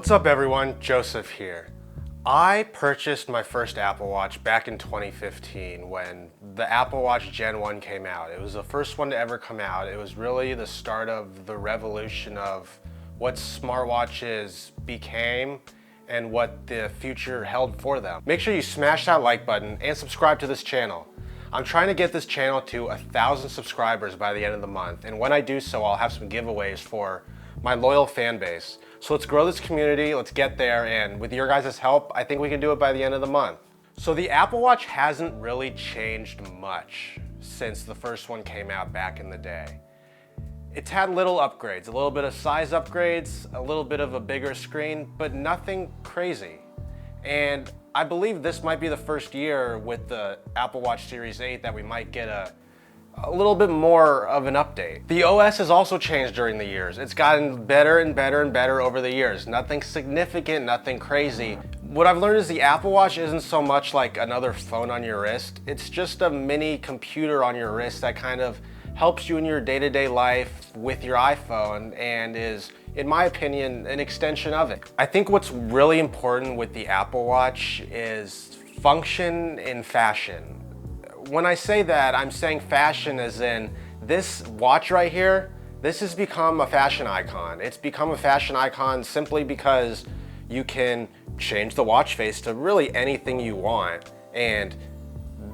What's up everyone, Joseph here. I purchased my first Apple Watch back in 2015 when the Apple Watch Gen 1 came out. It was the first one to ever come out. It was really the start of the revolution of what smartwatches became and what the future held for them. Make sure you smash that like button and subscribe to this channel. I'm trying to get this channel to 1,000 subscribers by the end of the month, and when I do so, I'll have some giveaways for my loyal fan base. So let's grow this community, let's get there, and with your guys' help, I think we can do it by the end of the month. So the Apple Watch hasn't really changed much since the first one came out back in the day. It's had little upgrades, a little bit of size upgrades, a little bit of a bigger screen, but nothing crazy. And I believe this might be the first year with the Apple Watch Series 8 that we might get a little bit more of an update. The OS has also changed during the years. It's gotten better and better and better over the years. Nothing significant, nothing crazy. What I've learned is the Apple Watch isn't so much like another phone on your wrist. It's just a mini computer on your wrist that kind of helps you in your day-to-day life with your iPhone and is, in my opinion, an extension of it. I think what's really important with the Apple Watch is function and fashion. When I say that, I'm saying fashion as in this watch right here, this has become a fashion icon. It's become a fashion icon simply because you can change the watch face to really anything you want. And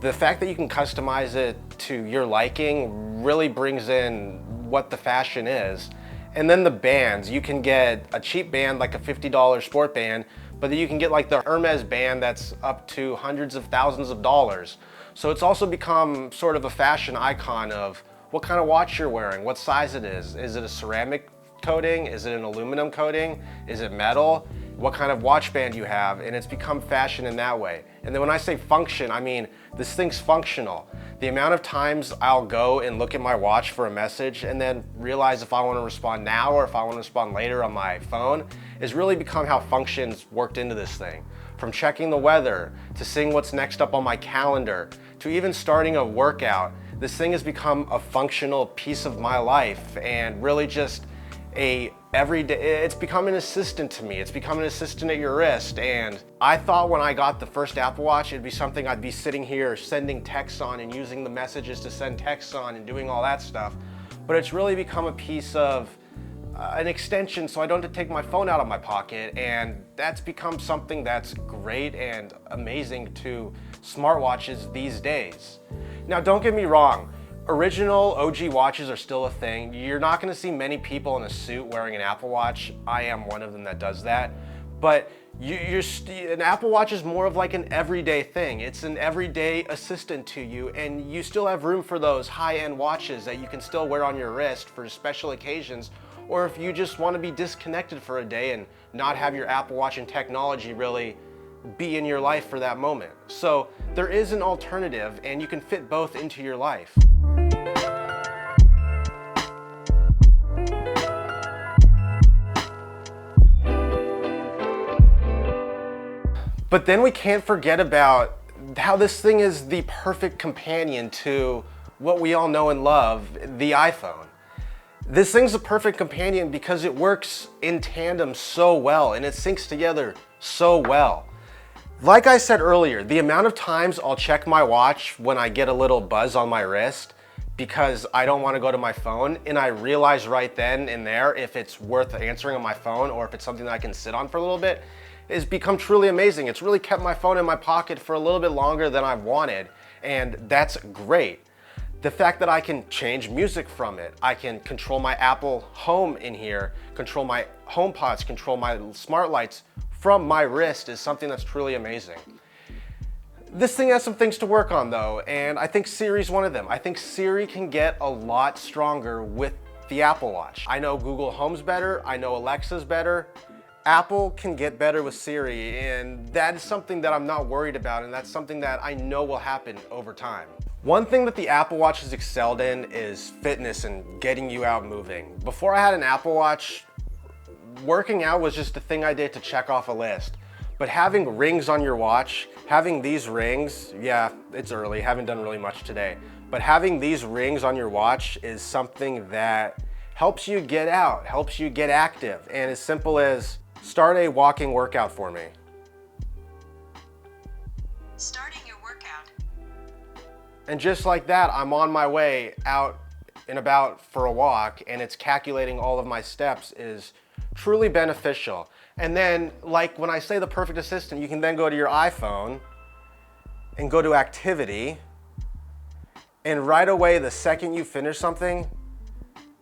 the fact that you can customize it to your liking really brings in what the fashion is. And then the bands, you can get a cheap band like a $50 sport band, but then you can get like the Hermes band that's up to hundreds of thousands of dollars. So it's also become sort of a fashion icon of what kind of watch you're wearing, what size it is. Is it a ceramic coating? Is it an aluminum coating? Is it metal? What kind of watch band you have, and it's become fashion in that way. And then when I say function, I mean this thing's functional. The amount of times I'll go and look at my watch for a message and then realize if I want to respond now or if I want to respond later on my phone has really become how functions worked into this thing. From checking the weather, to seeing what's next up on my calendar, to even starting a workout, this thing has become a functional piece of my life and really just it's become an assistant to me. It's become an assistant at your wrist. And I thought when I got the first Apple Watch, it'd be something I'd be sitting here sending texts on and using the messages to send texts on and doing all that stuff. But it's really become a piece of an extension so I don't have to take my phone out of my pocket, and that's become something that's great and amazing to smartwatches these days. Now don't get me wrong, original OG watches are still a thing. You're not going to see many people in a suit wearing an Apple Watch. I am one of them that does that. But an Apple Watch is more of like an everyday thing. It's an everyday assistant to you, and you still have room for those high-end watches that you can still wear on your wrist for special occasions, or if you just want to be disconnected for a day and not have your Apple Watch and technology really be in your life for that moment. So there is an alternative, and you can fit both into your life. But then we can't forget about how this thing is the perfect companion to what we all know and love, the iPhone. This thing's a perfect companion because it works in tandem so well and it syncs together so well. Like I said earlier, the amount of times I'll check my watch when I get a little buzz on my wrist because I don't want to go to my phone, and I realize right then and there if it's worth answering on my phone or if it's something that I can sit on for a little bit, has become truly amazing. It's really kept my phone in my pocket for a little bit longer than I've wanted, and that's great. The fact that I can change music from it, I can control my Apple Home in here, control my HomePods, control my smart lights from my wrist is something that's truly amazing. This thing has some things to work on though, and I think Siri's one of them. I think Siri can get a lot stronger with the Apple Watch. I know Google Home's better, I know Alexa's better. Apple can get better with Siri, and that is something that I'm not worried about, and that's something that I know will happen over time. One thing that the Apple Watch has excelled in is fitness and getting you out moving. Before I had an Apple Watch, working out was just a thing I did to check off a list. But having rings on your watch, having these rings, yeah, it's early, haven't done really much today, but having these rings on your watch is something that helps you get out, helps you get active. And as simple as Start a walking workout for me. Starting your workout. And just like that, I'm on my way out and about for a walk, and it's calculating all of my steps is truly beneficial. And then, like when I say the perfect assistant, you can then go to your iPhone and go to activity, and right away, the second you finish something,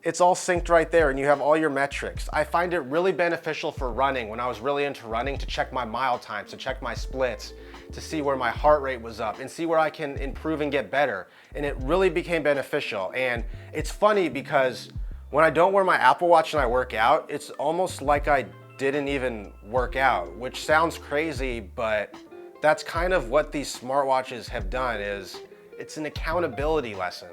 it's all synced right there and you have all your metrics. I find it really beneficial for running when I was really into running, to check my mile times, to check my splits, to see where my heart rate was up and see where I can improve and get better. And it really became beneficial. And it's funny because when I don't wear my Apple Watch and I work out, it's almost like I didn't even work out, which sounds crazy, but that's kind of what these smartwatches have done. Is it's an accountability lesson.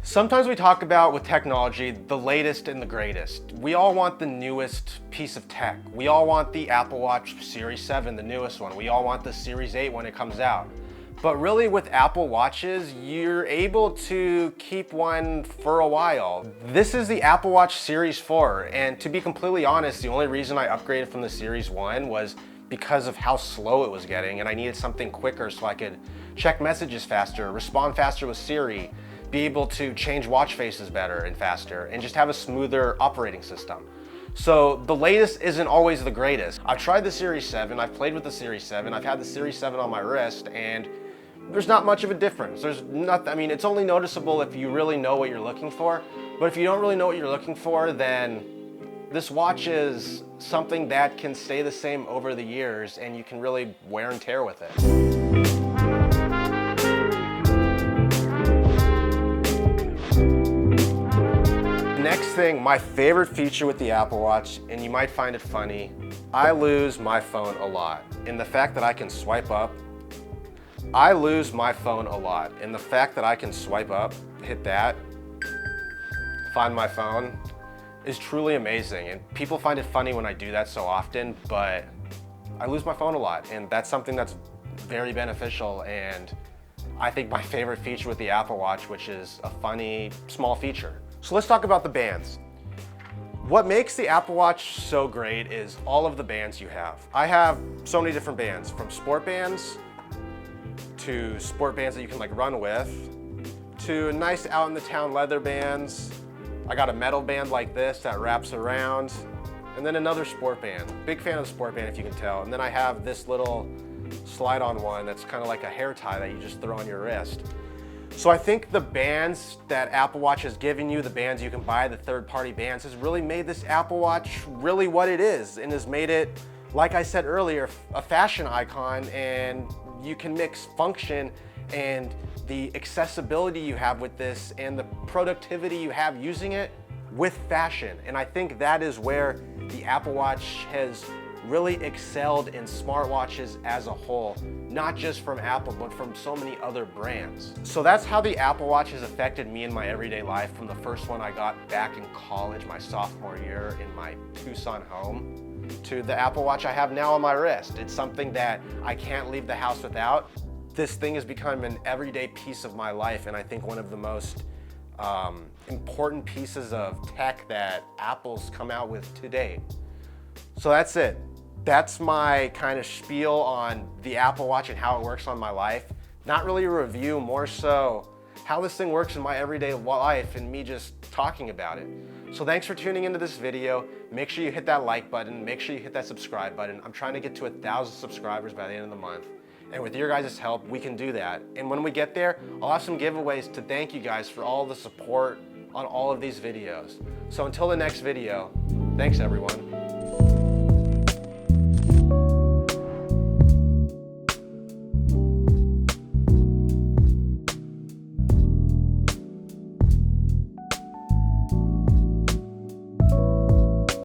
Sometimes we talk about with technology, the latest and the greatest. We all want the newest piece of tech. We all want the Apple Watch Series 7, the newest one. We all want the Series 8 when it comes out. But really with Apple Watches, you're able to keep one for a while. This is the Apple Watch Series 4, and to be completely honest, the only reason I upgraded from the Series 1 was because of how slow it was getting, and I needed something quicker so I could check messages faster, respond faster with Siri, be able to change watch faces better and faster, and just have a smoother operating system. So the latest isn't always the greatest. I've tried the Series 7, I've played with the Series 7, I've had the Series 7 on my wrist, and there's not much of a difference. There's nothing, I mean, it's only noticeable if you really know what you're looking for, but if you don't really know what you're looking for, then this watch is something that can stay the same over the years, and you can really wear and tear with it. Next thing, my favorite feature with the Apple Watch, and you might find it funny, I lose my phone a lot. And the fact that I can swipe up, I lose my phone a lot. And the fact that I can swipe up, hit that, find my phone, is truly amazing. And people find it funny when I do that so often, but I lose my phone a lot. And that's something that's very beneficial, and I think my favorite feature with the Apple Watch, which is a funny, small feature. So let's talk about the bands. What makes the Apple Watch so great is all of the bands you have. I have so many different bands, from sport bands to sport bands that you can like run with, to nice out in the town leather bands. I got a metal band like this that wraps around, and then another sport band. Big fan of the sport band, if you can tell. And then I have this little slide-on one that's kind of like a hair tie that you just throw on your wrist. So I think the bands that Apple Watch has given you, the bands you can buy, the third-party bands, has really made this Apple Watch really what it is, and has made it, like I said earlier, a fashion icon. And you can mix function and the accessibility you have with this and the productivity you have using it with fashion. And I think that is where the Apple Watch has really excelled in smartwatches as a whole, not just from Apple, but from so many other brands. So that's how the Apple Watch has affected me in my everyday life, from the first one I got back in college, my sophomore year in my Tucson home, to the Apple Watch I have now on my wrist. It's something that I can't leave the house without. This thing has become an everyday piece of my life, and I think one of the most important pieces of tech that Apple's come out with today. So that's it. That's my kind of spiel on the Apple Watch and how it works on my life. Not really a review, more so how this thing works in my everyday life and me just talking about it. So thanks for tuning into this video. Make sure you hit that like button. Make sure you hit that subscribe button. I'm trying to get to 1,000 subscribers by the end of the month. And with your guys' help, we can do that. And when we get there, I'll have some giveaways to thank you guys for all the support on all of these videos. So until the next video, thanks everyone.